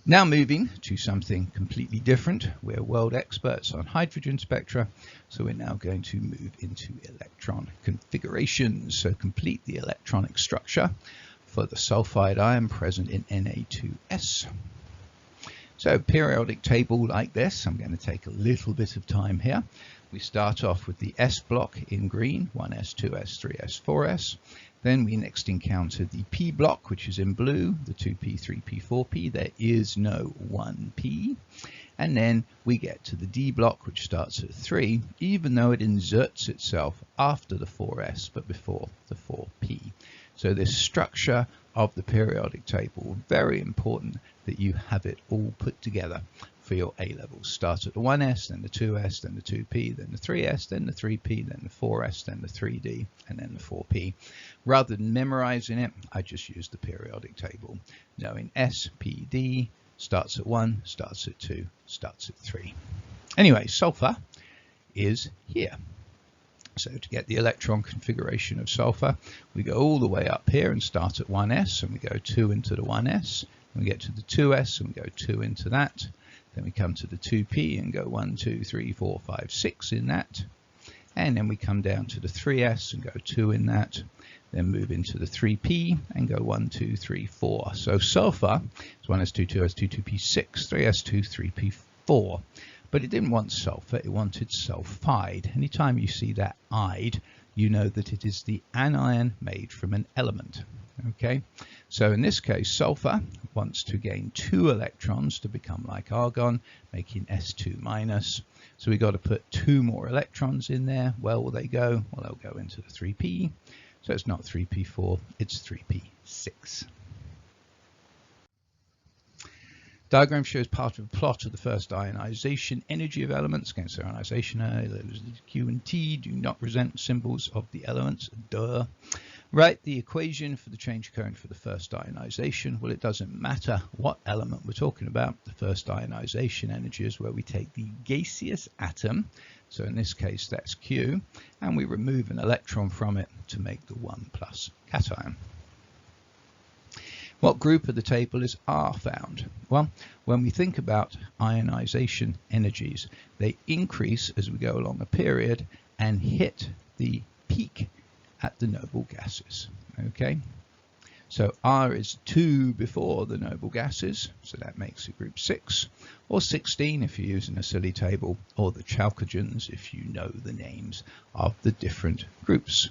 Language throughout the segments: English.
Now moving to something completely different. We're world experts on hydrogen spectra, so we're now going to move into electron configurations. So complete the electronic structure for the sulfide ion present in Na2S. So periodic table like this, I'm going to take a little bit of time here. We start off with the S block in green, 1s, 2s, 3s, 4s. Then we next encounter the P block, which is in blue, the 2p, 3p, 4p. There is no 1p. And then we get to the D block, which starts at 3, even though it inserts itself after the 4s, but before the 4p. So this structure of the periodic table, very important that you have it all put together for your A levels. Start at the 1s, then the 2s, then the 2p, then the 3s, then the 3p, then the 4s, then the 3d, and then the 4p. Rather than memorizing it, I just use the periodic table, knowing S, P, D, starts at 1, starts at 2, starts at 3. Anyway, sulfur is here. So to get the electron configuration of sulfur, we go all the way up here and start at 1s, and we go 2 into the 1s, and we get to the 2s, and we go 2 into that. Then we come to the 2p and go 1, 2, 3, 4, 5, 6 in that. And then we come down to the 3s and go 2 in that. Then move into the 3p and go 1, 2, 3, 4. So sulfur is 1s2, 2s2, 2p, 6, 3s2, 3p, 4. But it didn't want sulfur, it wanted sulfide. Anytime you see that "ide", you know that it is the anion made from an element. Okay, so in this case, sulfur wants to gain 2 electrons to become like argon, making S2 minus. So we've got to put 2 more electrons in there. Where will they go? Well, they'll go into the 3p. So it's not 3p4, it's 3p6. Diagram shows part of a plot of the first ionization energy of elements. Against ionization, Q and T do not present symbols of the elements. Duh. Write the equation for the change current for the first ionization. Well, it doesn't matter what element we're talking about. The first ionization energy is where we take the gaseous atom, so in this case that's Q, and we remove an electron from it to make the 1 plus cation. What group of the table is R found? Well, when we think about ionization energies, they increase as we go along a period and hit the peak at the noble gases. Okay, so R is 2 before the noble gases, so that makes it group 6, or 16 if you're using a silly table, or the chalcogens if you know the names of the different groups.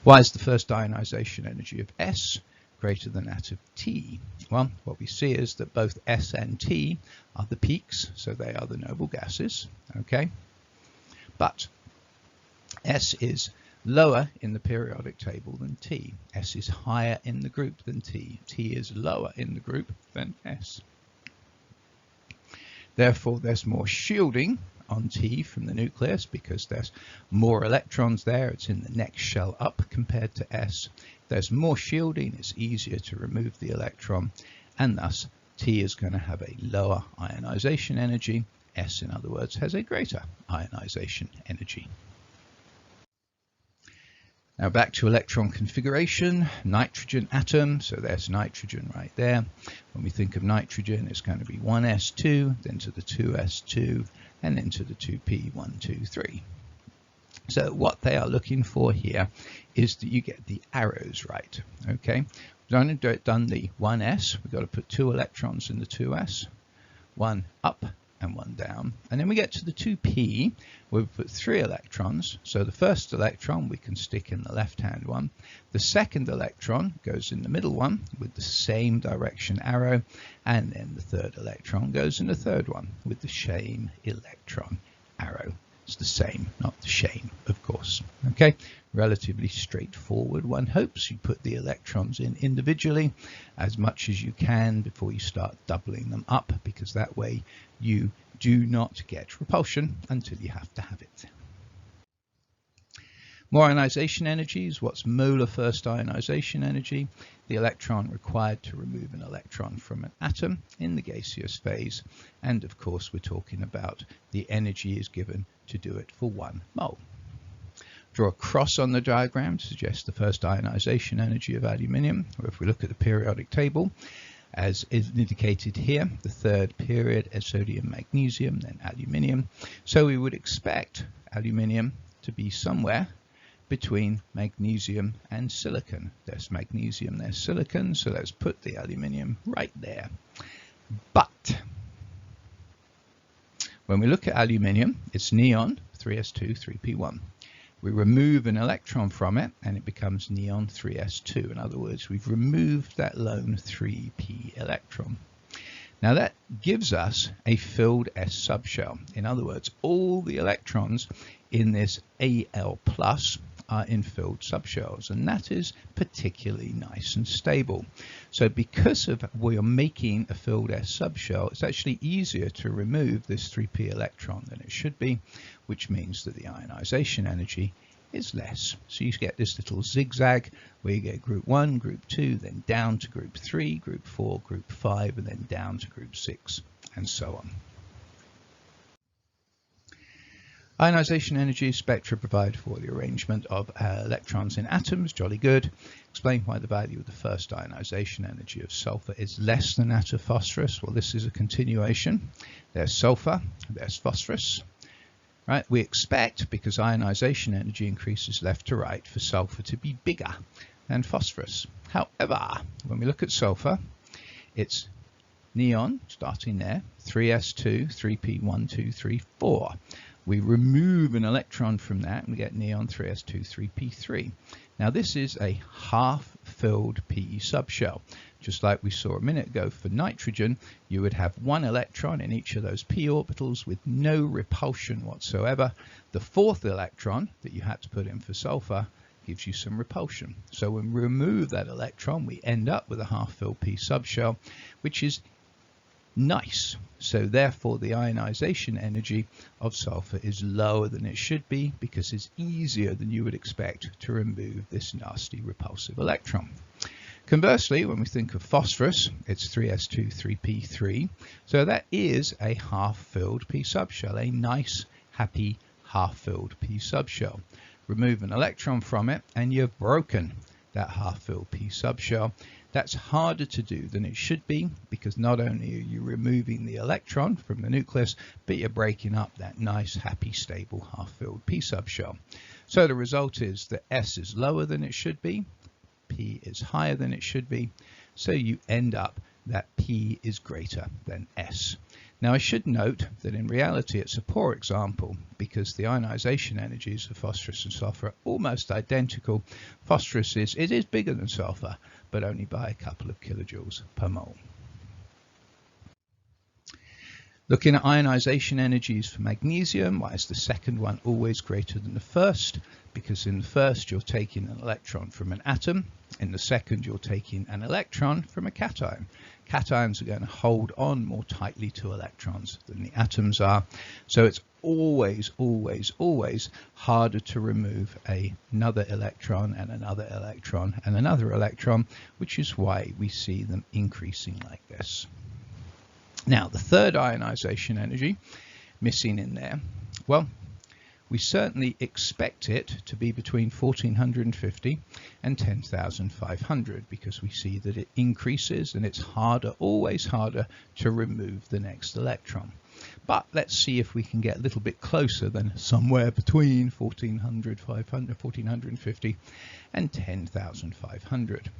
Why is the first ionization energy of S greater than that of T? Well, what we see is that both S and T are the peaks, so they are the noble gases, okay? But S is lower in the periodic table than T. S is higher in the group than T. T is lower in the group than S. Therefore, there's more shielding on T from the nucleus because there's more electrons there. It's in the next shell up compared to S. There's more shielding, it's easier to remove the electron, and thus T is going to have a lower ionization energy. S, in other words, has a greater ionization energy. Now back to electron configuration, nitrogen atom, so there's nitrogen right there. When we think of nitrogen, it's going to be 1s2, then to the 2s2, and then to the 2p, 1, 2, 3. So what they are looking for here is that you get the arrows right, okay? We've only done the 1s, we've got to put 2 electrons in the 2s, 1 up and 1 down, and then we get to the 2p where we put 3 electrons. So the first electron we can stick in the left hand one, the second electron goes in the middle one with the same direction arrow, and then the third electron goes in the third one with the same electron arrow. It's the same, not the shame, of course. Okay, relatively straightforward. One hopes you put the electrons in individually as much as you can before you start doubling them up, because that way you do not get repulsion until you have to have it. More ionization energies. What's molar first ionization energy? The electron required to remove an electron from an atom in the gaseous phase. And of course, we're talking about the energy is given to do it for 1 mole. Draw a cross on the diagram to suggest the first ionization energy of aluminium. Or if we look at the periodic table, as is indicated here. The third period is sodium, magnesium, then aluminium. So we would expect aluminium to be somewhere between magnesium and silicon. There's magnesium, there's silicon, so let's put the aluminium right there. But when we look at aluminium, it's neon 3s2 3p1. We remove an electron from it and it becomes neon 3s2. In other words, we've removed that lone 3p electron. Now that gives us a filled s subshell. In other words, all the electrons in this Al plus are in filled subshells, and that is particularly nice and stable. So because of we are making a filled s subshell, it's actually easier to remove this 3p electron than it should be, which means that the ionization energy is less. So you get this little zigzag where you get group 1, group 2, then down to group 3, group 4, group 5, and then down to group 6, and so on. Ionization energy spectra provide for the arrangement of electrons in atoms. Jolly good. Explain why the value of the first ionization energy of sulfur is less than that of phosphorus. Well, this is a continuation. There's sulfur, there's phosphorus. Right? We expect, because ionization energy increases left to right, for sulfur to be bigger than phosphorus. However, when we look at sulfur, it's neon, starting there, 3s2, 3p1, 2, 3, 4. We remove an electron from that and we get neon 3s2, 3p3. Now this is a half-filled p subshell. Just like we saw a minute ago for nitrogen, you would have one electron in each of those p orbitals with no repulsion whatsoever. The fourth electron that you had to put in for sulfur gives you some repulsion. So when we remove that electron, we end up with a half-filled p subshell, which is nice. So therefore the ionization energy of sulfur is lower than it should be, because it's easier than you would expect to remove this nasty repulsive electron. Conversely, when we think of phosphorus, it's 3s2, 3p3. So that is a half-filled p subshell, a nice, happy, half-filled p subshell. Remove an electron from it and you've broken that half-filled p subshell. That's harder to do than it should be, because not only are you removing the electron from the nucleus, but you're breaking up that nice, happy, stable, half-filled p subshell. So the result is that S is lower than it should be, P is higher than it should be, so you end up that P is greater than S. Now I should note that in reality it's a poor example, because the ionization energies of phosphorus and sulfur are almost identical. Phosphorus is bigger than sulfur, but only by a couple of kilojoules per mole. Looking at ionization energies for magnesium, why is the second one always greater than the first? Because in the first you're taking an electron from an atom, in the second you're taking an electron from a cation. Cations are going to hold on more tightly to electrons than the atoms are, so it's always, always, always harder to remove another electron and another electron and another electron, which is why we see them increasing like this. Now, the third ionization energy missing in there, well, we certainly expect it to be between 1450 and 10,500, because we see that it increases and it's harder, always harder, to remove the next electron. But let's see if we can get a little bit closer than somewhere between 1450 and 10,500.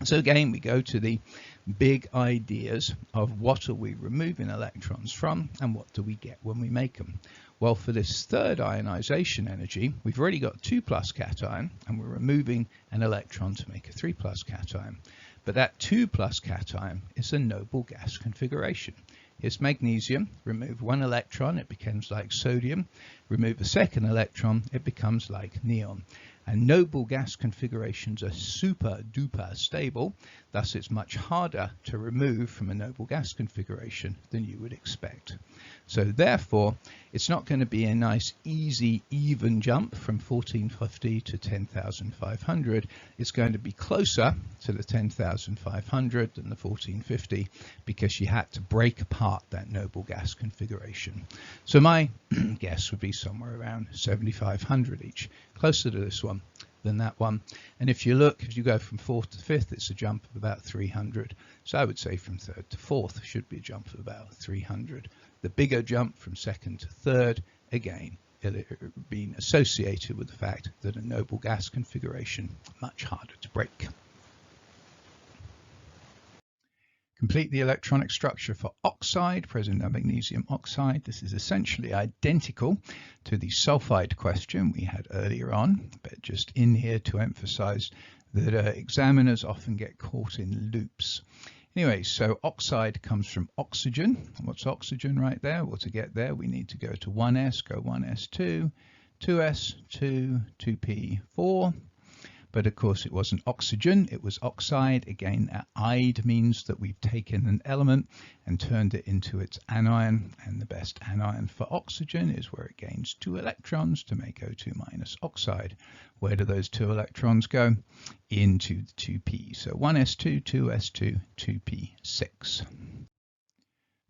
So again, we go to the big ideas of what are we removing electrons from and what do we get when we make them. Well, for this third ionization energy, we've already got 2+ cation and we're removing an electron to make a 3+ cation. But that 2+ cation is a noble gas configuration. Here's magnesium, remove one electron, it becomes like sodium. Remove a second electron, it becomes like neon. And noble gas configurations are super duper stable, thus it's much harder to remove from a noble gas configuration than you would expect. So therefore, it's not going to be a nice, easy, even jump from 1450 to 10,500. It's going to be closer to the 10,500 than the 1450, because you had to break apart that noble gas configuration. So my guess would be somewhere around 7,500 each, closer to this one than that one. And if you look, if you go from 4th to 5th, it's a jump of about 300. So I would say from 3rd to 4th should be a jump of about 300. The bigger jump from 2nd to 3rd, again, being associated with the fact that a noble gas configuration much harder to break. Complete the electronic structure for oxide, present in magnesium oxide. This is essentially identical to the sulfide question we had earlier on, but just in here to emphasize that examiners often get caught in loops. Anyway, so oxide comes from oxygen. What's oxygen right there? Well, to get there, we need to go to 1s, go 1s2, 2s, 2, 2p, 4. But of course, it wasn't oxygen, it was oxide. Again, ide means that we've taken an element and turned it into its anion. And the best anion for oxygen is where it gains 2 electrons to make O2 minus oxide. Where do those 2 electrons go? Into the 2p. So 1s2, 2s2, 2p6.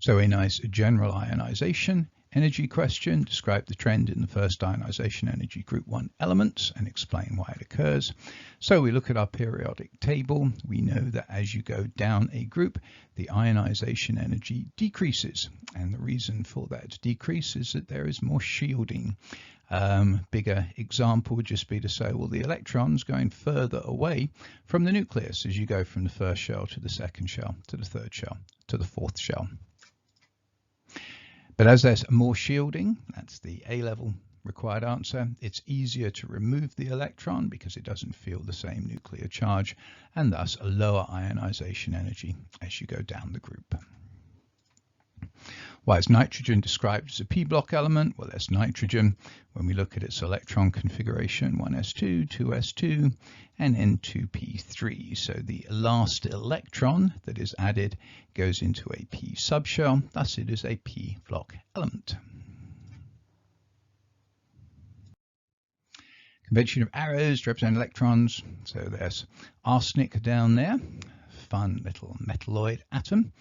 So a nice general ionization energy question. Describe the trend in the first ionization energy group 1 elements and explain why it occurs. So we look at our periodic table. We know that as you go down a group, the ionization energy decreases. And the reason for that decrease is that there is more shielding. Bigger example would just be to say, well, the electron's going further away from the nucleus as you go from the first shell to the second shell, to the third shell, to the fourth shell. But as there's more shielding, that's the A-level required answer, it's easier to remove the electron because it doesn't feel the same nuclear charge, and thus a lower ionization energy as you go down the group. Why is nitrogen described as a p-block element? Well, there's nitrogen. When we look at its electron configuration, 1s2, 2s2, and then 2p3. So the last electron that is added goes into a p subshell, thus it is a p-block element. Convention of arrows to represent electrons. So there's arsenic down there, fun little metalloid atom.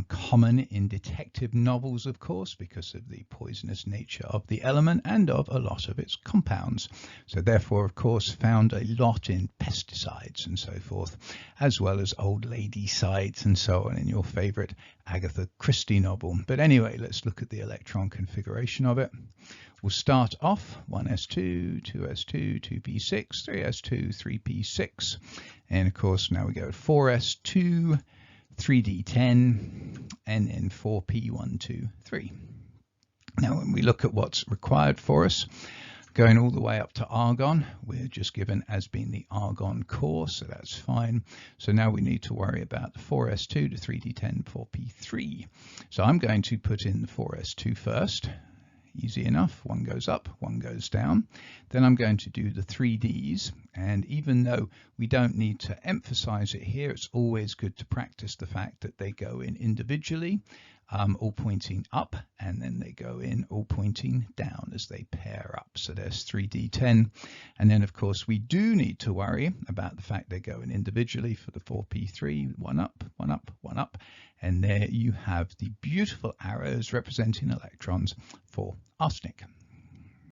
Common in detective novels, of course, because of the poisonous nature of the element and of a lot of its compounds. So therefore, of course, found a lot in pesticides and so forth, as well as old lady sides and so on in your favorite Agatha Christie novel. But anyway, let's look at the electron configuration of it. We'll start off 1s2, 2s2, 2p6, 3s2, 3p6. And of course, now we go 4s2, 3d10, and then 4p, 1, 2, 3. Now, when we look at what's required for us, going all the way up to argon, we're just given as being the argon core, so that's fine. So now we need to worry about the 4s2 to 3d10, 4p3. So I'm going to put in the 4s2 first. Easy enough, one goes up, one goes down. Then I'm going to do the 3Ds, and even though we don't need to emphasize it here, it's always good to practice the fact that they go in individually, all pointing up, and then they go in all pointing down as they pair up. So there's 3D10, and then of course we do need to worry about the fact they're going individually for the 4P3, one up, one up, one up, and there you have the beautiful arrows representing electrons for arsenic.